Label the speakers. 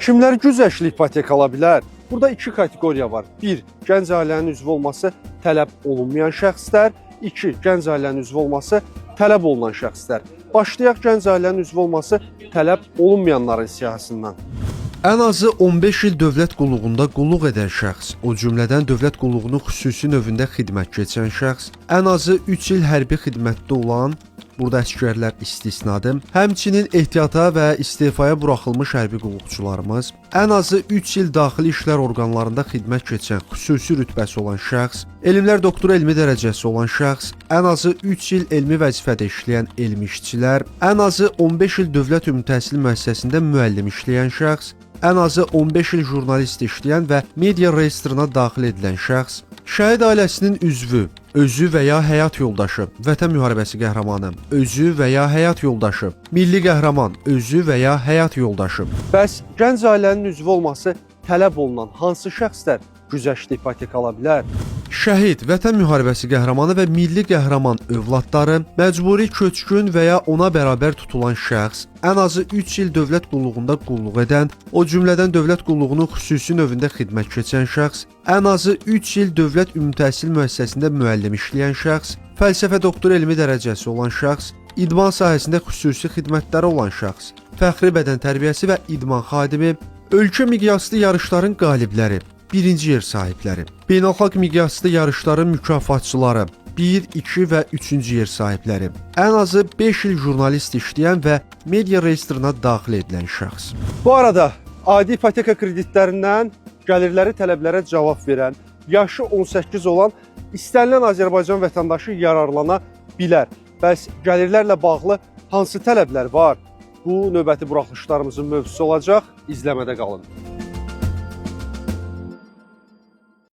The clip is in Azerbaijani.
Speaker 1: Kimlər güzəştli ipoteka ala bilər? Burada iki kateqoriya var. 1. Gənc ailənin üzvü olması tələb olunmayan şəxslər. 2. Gənc ailənin üzvü olması tələb olunan şəxslər. Başlayaq gənc ailənin üzvü olması tələb olunmayanların siyahısından.
Speaker 2: Ən azı 15 il dövlət qulluğunda qulluq edən şəxs, o cümlədən dövlət qulluğunu xüsusi növündə xidmət keçən şəxs, ən azı 3 il hərbi xidmətdə olan, burada əsgərlər istisnadır, həmçinin ehtiyata və istefaya buraxılmış hərbi qulluqçularımız, ən azı 3 il daxili işlər orqanlarında xidmət keçən xüsusi rütbəsi olan şəxs, elmlər doktoru elmi dərəcəsi olan şəxs, ən azı 3 il elmi vəzifədə işləyən elmi işçilər, ən azı 15 il dövlət ümumi təhsil müəssisəsində müəllim işləyən şəxs, ən azı 15 il jurnalist işləyən və media reyestrına daxil edilən şəxs, şəhid ailəsinin üzvü, özü və ya həyat yoldaşı, Vətən müharibəsi qəhrəmanı, özü və ya həyat yoldaşı, milli qəhrəman, özü və ya həyat yoldaşı.
Speaker 1: Bəs gənc ailənin üzvü olması tələb olunan hansı şəxslər güzəştli ipoteka ala bilər?
Speaker 2: Şəhid, Vətən müharibəsi qəhrəmanı və milli qəhrəman övladları, məcburi köçkün və ya ona bərabər tutulan şəxs, ən azı 3 il dövlət qulluğunda qulluq edən, o cümlədən dövlət qulluğunu xüsusi növündə xidmət keçən şəxs, ən azı 3 il dövlət ümumi təhsil müəssisəsində müəllim işləyən şəxs, fəlsəfə doktoru elmi dərəcəsi olan şəxs, idman sahəsində xüsusi xidmətləri olan şəxs, fəxri bədən tərbiyəsi və idman xadimi, ölkə miqyaslı yarışların qalibləri, birinci yer sahibləri, beynəlxalq miqyaslı yarışların mükafatçıları, 1, 2 və 3-cü yer sahibləri, ən azı 5 il jurnalist işləyən və media reyestrına daxil edilən şəxs.
Speaker 1: Bu arada adi ipoteka kreditlərindən gəlirləri tələblərə cavab verən, yaşı 18 olan istənilən Azərbaycan vətəndaşı yararlana bilər. Bəs gəlirlərlə bağlı hansı tələblər var? Bu növbəti buraxılışlarımızın mövzusu olacaq. İzləmədə qalın.